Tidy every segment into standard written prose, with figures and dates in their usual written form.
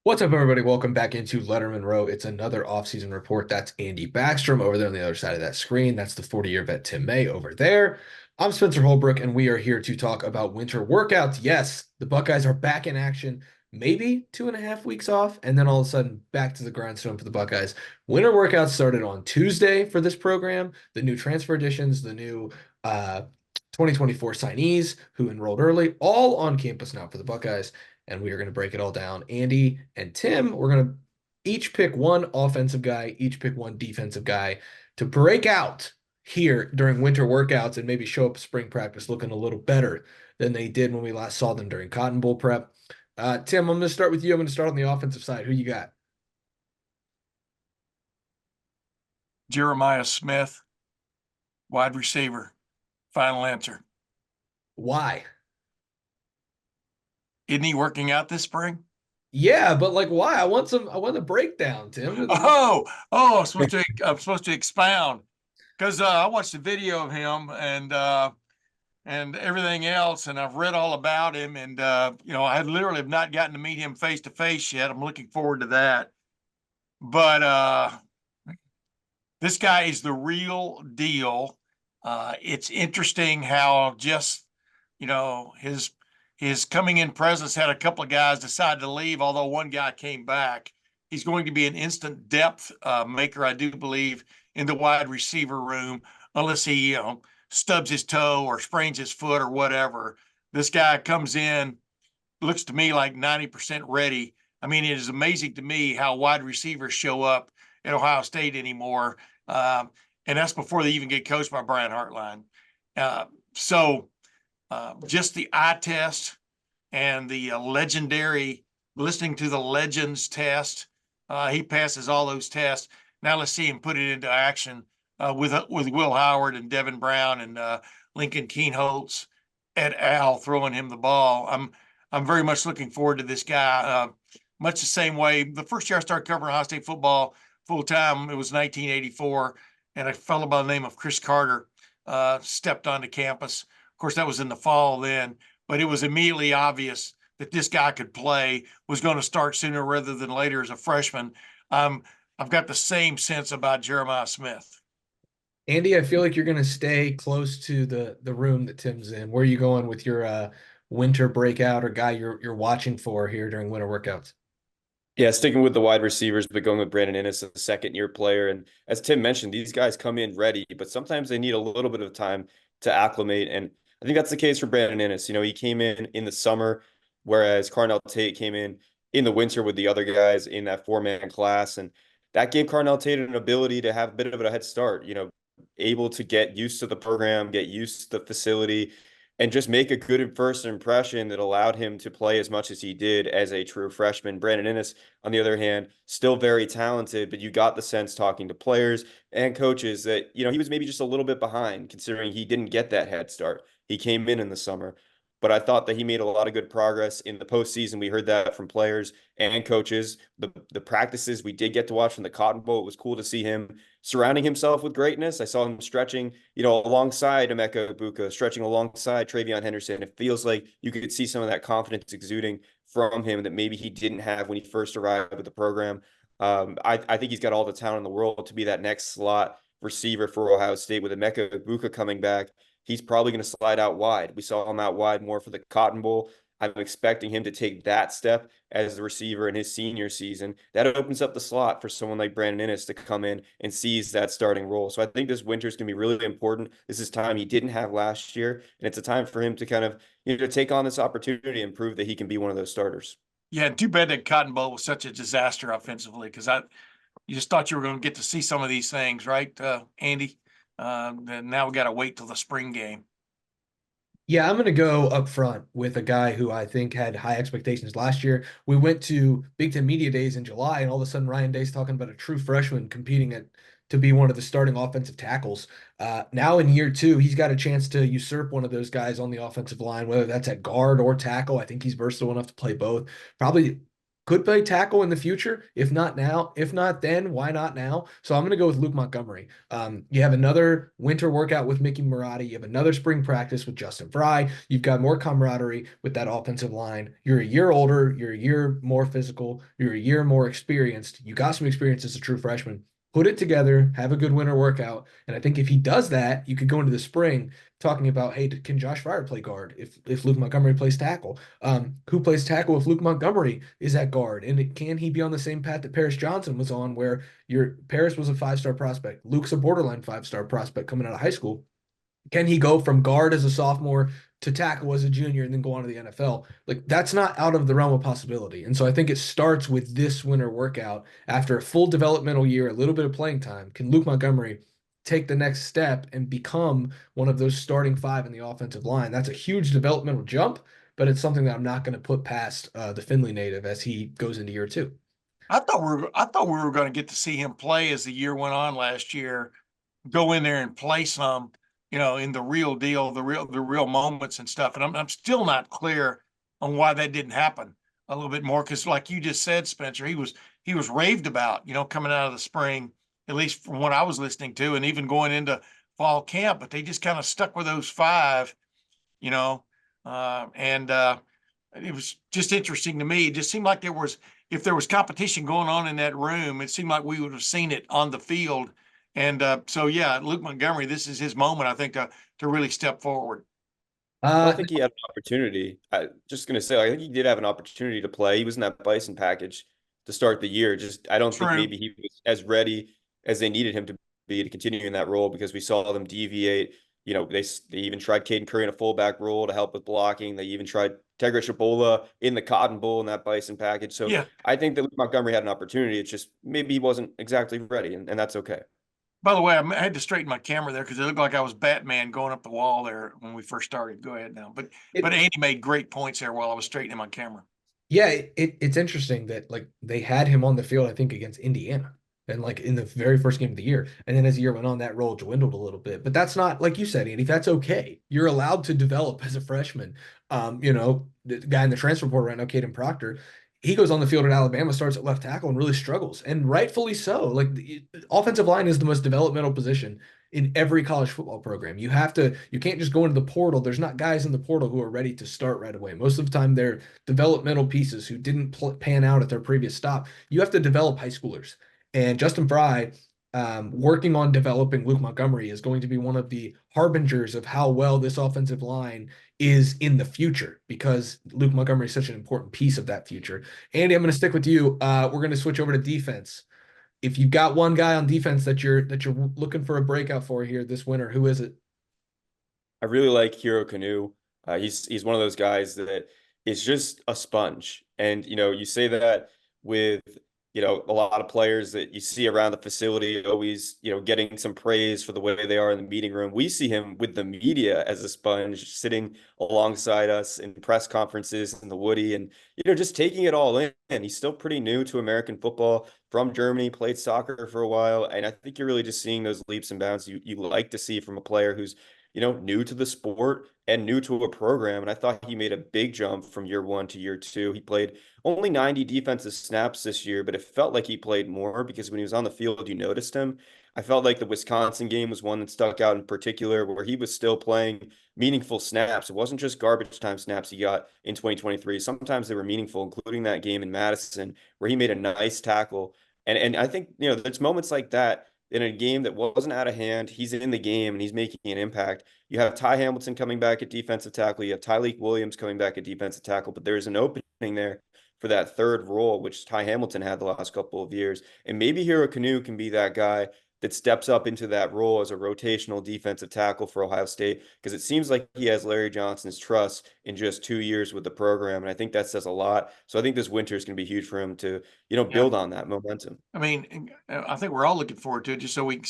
What's up, everybody? Welcome back into Lettermen Row. It's another offseason report. That's Andy Backstrom over there on the other side of that screen. That's the 40-year vet Tim May over there. I'm Spencer Holbrook, and we are here to talk about winter workouts. Yes, the Buckeyes are back in action, maybe 2.5 weeks off, and then all of a sudden back to the grindstone for the Buckeyes. Winter workouts started on Tuesday for this program. The new transfer additions, the new 2024 signees who enrolled early, all on campus now for the Buckeyes, and we are going to break it all down. Andy and Tim, we're going to each pick one offensive guy, each pick one defensive guy to break out here during winter workouts and maybe show up spring practice looking a little better than they did when we last saw them during Cotton Bowl prep. Tim, I'm going to start with you. I'm going to start on the offensive side. Who you got? Jeremiah Smith, wide receiver. Final answer. Why? Isn't he working out this spring? Yeah, but like why? I want a breakdown, Tim. I'm supposed to expound because I watched the video of him and everything else, and I've read all about him, and I literally have not gotten to meet him face to face yet. I'm looking forward to that. But this guy is the real deal. It's interesting how just his coming in presence had a couple of guys decide to leave, although one guy came back. He's going to be an instant depth maker, I do believe, in the wide receiver room, unless he stubs his toe or sprains his foot or whatever. This guy comes in, looks to me like 90% ready. I mean, it is amazing to me how wide receivers show up at Ohio State anymore. And that's before they even get coached by Brian Hartline. So just the eye test and the legendary listening to the legends test. He passes all those tests. Now let's see him put it into action with Will Howard and Devin Brown and Lincoln Keenholz et al. Throwing him the ball. I'm very much looking forward to this guy. Much the same way the first year I started covering Ohio State football full time, it was 1984, and a fellow by the name of Chris Carter stepped onto campus. Of course, that was in the fall then, but it was immediately obvious that this guy could play, was going to start sooner rather than later as a freshman. I've got the same sense about Jeremiah Smith. Andy, I feel like you're going to stay close to the room that Tim's in. Where are you going with your winter breakout or guy you're watching for here during winter workouts? Yeah, sticking with the wide receivers, but going with Brandon Inniss, a second-year player. And as Tim mentioned, these guys come in ready, but sometimes they need a little bit of time to acclimate. And I think that's the case for Brandon Inniss. He came in the summer, whereas Carnell Tate came in the winter with the other guys in that four-man class. And that gave Carnell Tate an ability to have a bit of a head start, able to get used to the program, get used to the facility, and just make a good first impression that allowed him to play as much as he did as a true freshman. Brandon Inniss, on the other hand, still very talented, but you got the sense talking to players and coaches that, he was maybe just a little bit behind considering he didn't get that head start. He came in the summer, but I thought that he made a lot of good progress in the postseason. We heard that from players and coaches. The practices we did get to watch from the Cotton Bowl, it was cool to see him surrounding himself with greatness. I saw him stretching, alongside Emeka Egbuka, stretching alongside Travion Henderson. It feels like you could see some of that confidence exuding from him that maybe he didn't have when he first arrived with the program. I think he's got all the talent in the world to be that next slot receiver for Ohio State with Emeka Egbuka coming back. He's probably going to slide out wide. We saw him out wide more for the Cotton Bowl. I'm expecting him to take that step as the receiver in his senior season. That opens up the slot for someone like Brandon Inniss to come in and seize that starting role. So I think this winter is going to be really important. This is time he didn't have last year, and it's a time for him to kind of take on this opportunity and prove that he can be one of those starters. Yeah, too bad that Cotton Bowl was such a disaster offensively because you just thought you were going to get to see some of these things, right, Andy? And now we got to wait till the spring game. Yeah, I'm going to go up front with a guy who I think had high expectations last year. We went to Big Ten Media Days in July, and all of a sudden Ryan Day's talking about a true freshman competing to be one of the starting offensive tackles. Now in year two, he's got a chance to usurp one of those guys on the offensive line, whether that's at guard or tackle. I think he's versatile enough to play both. Probably could play tackle in the future. If not now, if not then, why not now? So I'm going to go with Luke Montgomery. You have another winter workout with Mickey Marotti. You have another spring practice with Justin Fry. You've got more camaraderie with that offensive line. You're a year older. You're a year more physical. You're a year more experienced. You got some experience as a true freshman. Put it together, have a good winter workout. And I think if he does that, you could go into the spring talking about, hey, can Josh Fryer play guard if Luke Montgomery plays tackle? Who plays tackle if Luke Montgomery is at guard? And can he be on the same path that Paris Johnson was on, where your Paris was a 5-star prospect, Luke's a borderline 5-star prospect coming out of high school? Can he go from guard as a sophomore to tackle as a junior and then go on to the NFL? Like, that's not out of the realm of possibility. And so I think it starts with this winter workout. After a full developmental year, a little bit of playing time, can Luke Montgomery take the next step and become one of those starting 5 in the offensive line? That's a huge developmental jump, but it's something that I'm not going to put past the Findlay native as he goes into year 2. I thought we were going to get to see him play as the year went on last year, go in there and play some, in the real deal, the real moments and stuff. And I'm still not clear on why that didn't happen a little bit more. Cause like you just said, Spencer, he was raved about, coming out of the spring, at least from what I was listening to, and even going into fall camp, but they just kind of stuck with those 5, you know, and it was just interesting to me. It just seemed like if there was competition going on in that room, it seemed like we would have seen it on the field. And so, yeah, Luke Montgomery, this is his moment, I think, to really step forward. Well, I Uh, think he had an opportunity. I just gonna say, I think he did have an opportunity to play. He was in that Bison package to start the year. Just I don't think True. maybe he was as ready as they needed him to be to continue in that role because we saw them deviate. They even tried Caden Curry in a fullback role to help with blocking. They even tried Tegra Shabola in the Cotton Bowl in that Bison package. So Yeah. I think that Luke Montgomery had an opportunity. It's just maybe he wasn't exactly ready, and that's okay. By the way, I had to straighten my camera there because it looked like I was Batman going up the wall there when we first started. Go ahead now. But it, Andy made great points there while I was straightening my camera. Yeah, it's interesting that like they had him on the field, I think, against Indiana, and like in the very first game of the year. And then as the year went on, that role dwindled a little bit. But that's not, like you said, Andy, that's okay. You're allowed to develop as a freshman. The guy in the transfer portal right now, Caden Proctor, he goes on the field at Alabama, starts at left tackle and really struggles, and rightfully so. Like the offensive line is the most developmental position in every college football program. You can't just go into the portal. There's not guys in the portal who are ready to start right away. Most of the time, they're developmental pieces who didn't pan out at their previous stop. You have to develop high schoolers. And Justin Fry, working on developing Luke Montgomery, is going to be one of the harbingers of how well this offensive line is in the future, because Luke Montgomery is such an important piece of that future. Andy, I'm going to stick with you. We're going to switch over to defense. If you've got one guy on defense that you're looking for a breakout for here this winter, who is it? I really like Hero Kanu. He's one of those guys that is just a sponge. And you say that with a lot of players that you see around the facility always getting some praise for the way they are in the meeting room. We see him with the media as a sponge, sitting alongside us in press conferences in the Woody, and just taking it all in. And he's still pretty new to American football, from Germany, played soccer for a while, and I think you're really just seeing those leaps and bounds you like to see from a player who's new to the sport and new to a program. And I thought he made a big jump from year 1 to year 2. He played only 90 defensive snaps this year, but it felt like he played more because when he was on the field, you noticed him. I felt like the Wisconsin game was one that stuck out in particular, where he was still playing meaningful snaps. It wasn't just garbage time snaps he got in 2023. Sometimes they were meaningful, including that game in Madison, where he made a nice tackle. And I think, there's moments like that in a game that wasn't out of hand. He's in the game and he's making an impact. You have Ty Hamilton coming back at defensive tackle. You have Tyleik Williams coming back at defensive tackle, but there's an opening there for that third role, which Ty Hamilton had the last couple of years. And maybe Hero Kanu can be that guy that steps up into that role as a rotational defensive tackle for Ohio State, because it seems like he has Larry Johnson's trust in just 2 years with the program. And I think that says a lot. So I think this winter is going to be huge for him to, Yeah. build on that momentum. I mean, I think we're all looking forward to it just so we can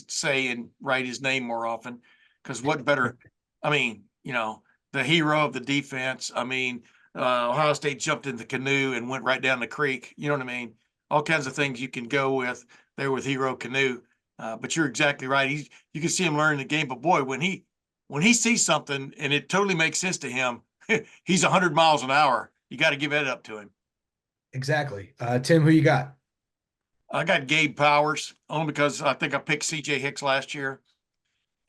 say and write his name more often. Because what better? I mean, the hero of the defense. I mean, Ohio State jumped in the canoe and went right down the creek. You know what I mean? All kinds of things you can go with there with Hero Kanu. But you're exactly right. You can see him learning the game. But boy, when he sees something and it totally makes sense to him, he's 100 miles an hour. You got to give that up to him. Exactly. Tim, who you got? I got Gabe Powers only because I think I picked CJ Hicks last year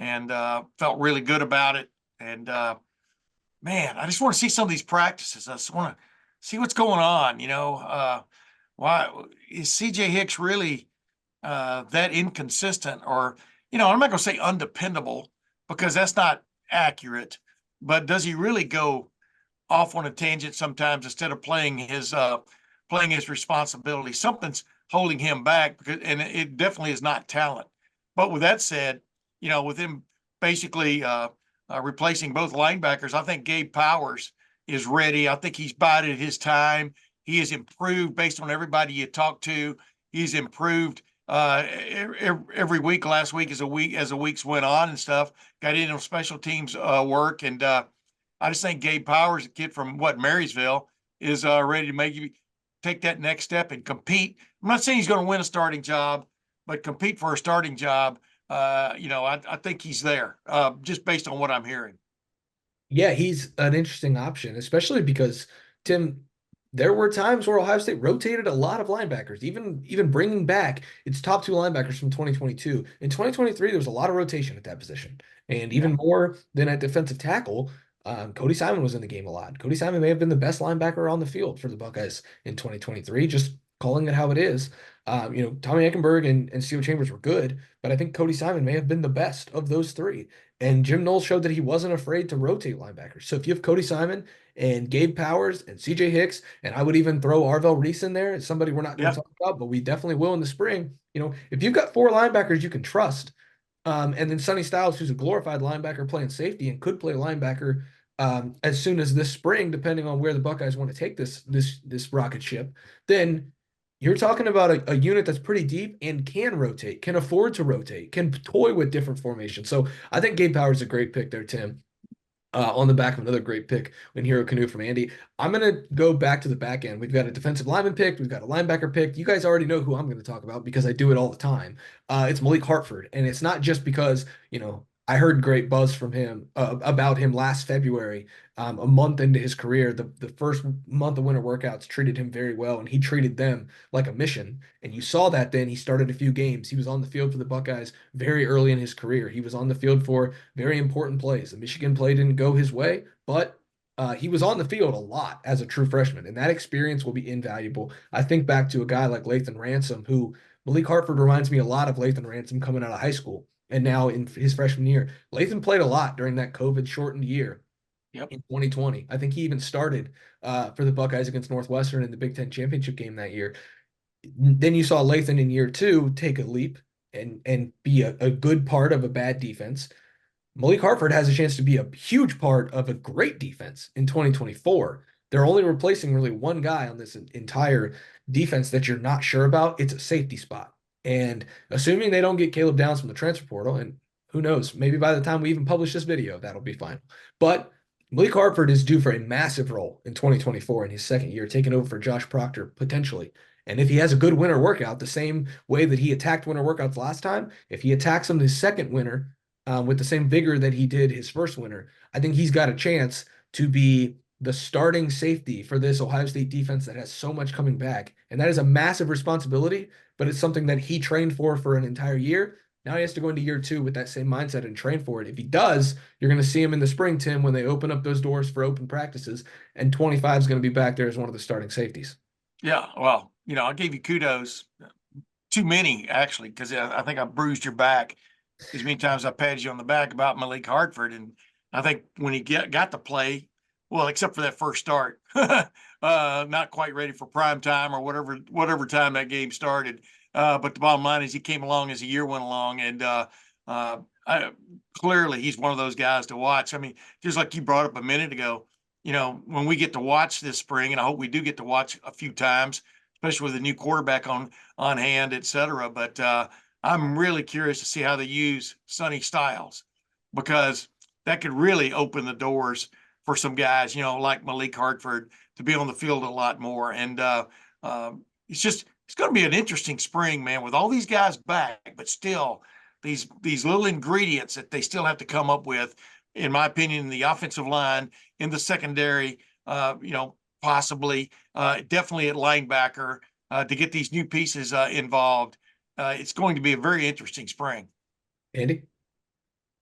and felt really good about it. And man, I just want to see some of these practices. I just want to see what's going on. Why is CJ Hicks really that inconsistent? Or, I'm not going to say undependable because that's not accurate, but does he really go off on a tangent sometimes instead of playing his responsibility? Something's holding him back because, and it definitely is not talent. But with that said, with him basically replacing both linebackers, I think Gabe Powers is ready. I think he's bided his time. He has improved based on everybody you talk to. He's improved every week. Last week as the weeks went on and stuff. Got into special teams work, and I just think Gabe Powers, a kid from Marysville, is ready to take that next step and compete. I'm not saying he's going to win a starting job, but compete for a starting job. I think he's there just based on what I'm hearing. Yeah, he's an interesting option, especially because Tim, there were times where Ohio State rotated a lot of linebackers, even bringing back its top two linebackers from 2022. In 2023, there was a lot of rotation at that position, and Yeah. even more than at defensive tackle. Cody Simon was in the game a lot. Cody Simon may have been the best linebacker on the field for the Buckeyes in 2023. Just calling it how it is. Tommy Eichenberg and Steel Chambers were good, but I think Cody Simon may have been the best of those three. And Jim Knowles showed that he wasn't afraid to rotate linebackers. So if you have Cody Simon and Gabe Powers and CJ Hicks, and I would even throw Arvell Reese in there, it's somebody we're not going to Yeah. talk about, but we definitely will in the spring. If you've got four linebackers you can trust, and then Sonny Styles, who's a glorified linebacker playing safety and could play linebacker as soon as this spring, depending on where the Buckeyes want to take this rocket ship, then you're talking about a unit that's pretty deep and can rotate, can afford to rotate, can toy with different formations. So I think Gabe Powers is a great pick there, Tim. On the back of another great pick in Hero Canoe from Andy. I'm going to go back to the back end. We've got a defensive lineman picked. We've got a linebacker picked. You guys already know who I'm going to talk about because I do it all the time. It's Malik Hartford. And it's not just because, I heard great buzz from him about him last February, a month into his career. The first month of winter workouts treated him very well, and he treated them like a mission. And you saw that then he started a few games. He was on the field for the Buckeyes very early in his career. He was on the field for very important plays. The Michigan play didn't go his way, but he was on the field a lot as a true freshman, and that experience will be invaluable. I think back to a guy like Lathan Ransom, who Malik Hartford reminds me a lot of Lathan Ransom coming out of high school. And now in his freshman year, Lathan played a lot during that COVID shortened year Yep. in 2020. I think he even started for the Buckeyes against Northwestern in the Big Ten championship game that year. Then you saw Lathan in year two take a leap and be a good part of a bad defense. Malik Hartford has a chance to be a huge part of a great defense in 2024. They're only replacing really one guy on this entire defense that you're not sure about. It's a safety spot. And assuming they don't get Caleb Downs from the transfer portal, and who knows, maybe by the time we even publish this video, that'll be fine. But Malik Hartford is due for a massive role in 2024 in his second year, taking over for Josh Proctor potentially. And if he has a good winter workout, the same way that he attacked winter workouts last time, if he attacks them his second winter, with the same vigor that he did his first winter, I think he's got a chance to be the starting safety for this Ohio State defense that has so much coming back. And that is a massive responsibility, but it's something that he trained for an entire year. Now he has to go into year two with that same mindset and train for it. If he does, you're going to see him in the spring, Tim, when they open up those doors for open practices, and 25 is going to be back there as one of the starting safeties. Yeah. Well, I gave you kudos. Too many, actually, because I think I bruised your back as many times I patted you on the back about Malik Hartford. And I think when he got to play, well, except for that first start, not quite ready for prime time or whatever time that game started. But the bottom line is he came along as the year went along, and clearly he's one of those guys to watch. I mean, just like you brought up a minute ago, when we get to watch this spring, and I hope we do get to watch a few times, especially with a new quarterback on hand, et cetera. But I'm really curious to see how they use Sonny Styles, because that could really open the doors for some guys, like Malik Hartford, to be on the field a lot more. And it's going to be an interesting spring, man, with all these guys back, but still these little ingredients that they still have to come up with, in my opinion, in the offensive line, in the secondary, possibly, definitely at linebacker, to get these new pieces involved. It's going to be a very interesting spring. Andy?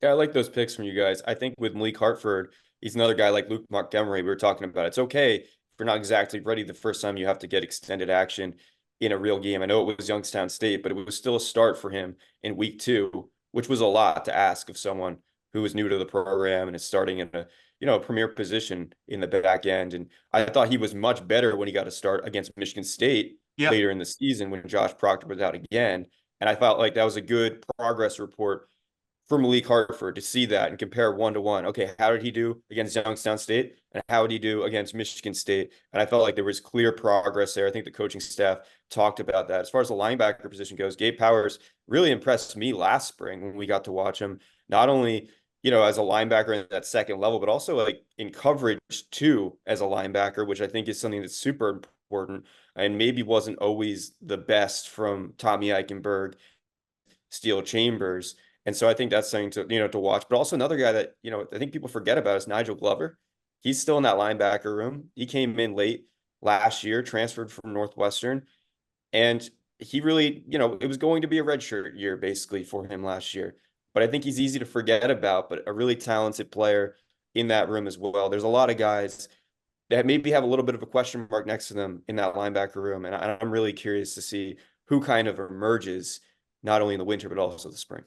Yeah, I like those picks from you guys. I think with Malik Hartford, he's another guy like Luke Montgomery we were talking about. It's okay if you're not exactly ready the first time you have to get extended action in a real game. I know it was Youngstown State, but it was still a start for him in week 2, which was a lot to ask of someone who is new to the program and is starting in a premier position in the back end. And I thought he was much better when he got to start against Michigan State Yeah. later in the season when Josh Proctor was out again. And I felt like that was a good progress report for Malik Hartford to see that and compare 1-to-1. Okay, how did he do against Youngstown State? And how did he do against Michigan State? And I felt like there was clear progress there. I think the coaching staff talked about that. As far as the linebacker position goes, Gabe Powers really impressed me last spring when we got to watch him, not only, as a linebacker in that second level, but also like in coverage too, as a linebacker, which I think is something that's super important and maybe wasn't always the best from Tommy Eichenberg, Steel Chambers. And so I think that's something to watch. But also another guy that, I think people forget about is Nigel Glover. He's still in that linebacker room. He came in late last year, transferred from Northwestern. And he really, it was going to be a redshirt year basically for him last year. But I think he's easy to forget about, but a really talented player in that room as well. There's a lot of guys that maybe have a little bit of a question mark next to them in that linebacker room. And I'm really curious to see who kind of emerges not only in the winter, but also the spring.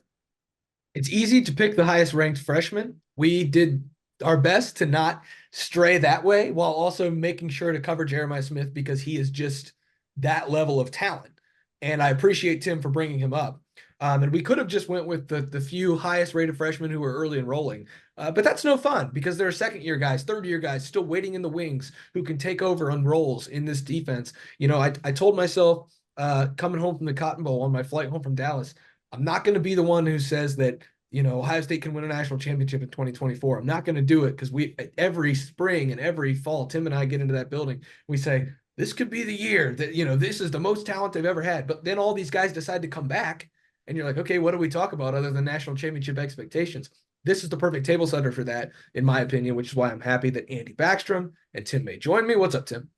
It's easy to pick the highest ranked freshman. We did our best to not stray that way while also making sure to cover Jeremiah Smith because he is just that level of talent. And I appreciate Tim for bringing him up. And we could have just went with the few highest rated freshmen who were early enrolling. But that's no fun because there are second-year guys, third-year guys still waiting in the wings who can take over on roles in this defense. I told myself coming home from the Cotton Bowl on my flight home from Dallas, I'm not going to be the one who says that, Ohio State can win a national championship in 2024. I'm not going to do it because every spring and every fall, Tim and I get into that building. We say, this could be the year that, this is the most talent they've ever had. But then all these guys decide to come back and you're like, okay, what do we talk about other than national championship expectations? This is the perfect table setter for that, in my opinion, which is why I'm happy that Andy Backstrom and Tim may join me. What's up, Tim?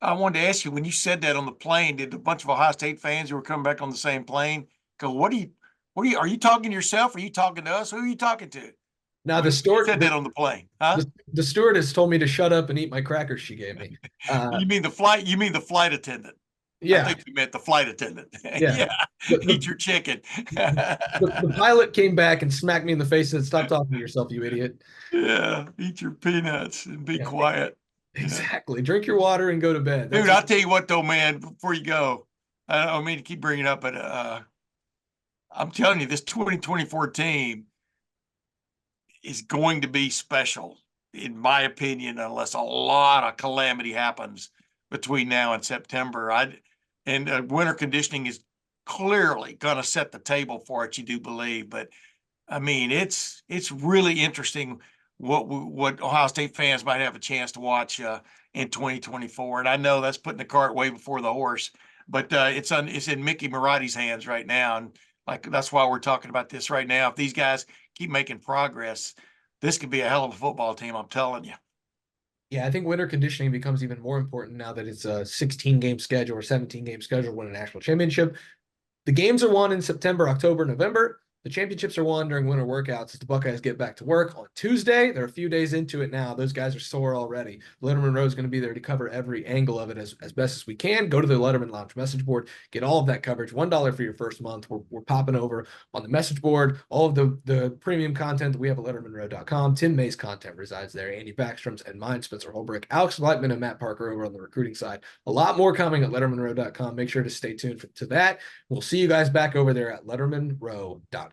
I wanted to ask you, when you said that on the plane, did a bunch of Ohio State fans who were coming back on the same plane go, are you talking to yourself? Are you talking to us? Who are you talking to? Now You said that on the plane, huh? The stewardess told me to shut up and eat my crackers she gave me. You mean the flight attendant? Yeah. I think you meant the flight attendant. Yeah. Eat your chicken. The pilot came back and smacked me in the face and said, stop talking to yourself, you idiot. Yeah, eat your peanuts and be quiet. Exactly. Drink your water and go to bed. Dude, I'll tell you what though, man, before you go, I don't mean to keep bringing it up, but I'm telling you, this 2024 team is going to be special, in my opinion, unless a lot of calamity happens between now and September. Winter conditioning is clearly going to set the table for it, you do believe. But I mean, it's really interesting what Ohio State fans might have a chance to watch in 2024. And I know that's putting the cart way before the horse, but it's in Mickey Marotti's hands right now. And that's why we're talking about this right now. If these guys keep making progress, this could be a hell of a football team, I'm telling you. Yeah, I think winter conditioning becomes even more important now that it's a 16-game schedule or 17-game schedule to win a national championship. The games are won in September, October, November. The championships are won during winter workouts as the Buckeyes get back to work on Tuesday. They're a few days into it now. Those guys are sore already. Lettermen Row is going to be there to cover every angle of it as best as we can. Go to the Lettermen Lounge message board. Get all of that coverage. $1 for your first month. We're popping over on the message board. All of the premium content that we have at lettermenrow.com. Tim May's content resides there. Andy Backstrom's and mine, Spencer Holbrook, Alex Lightman, and Matt Parker over on the recruiting side. A lot more coming at lettermenrow.com. Make sure to stay tuned to that. We'll see you guys back over there at lettermenrow.com.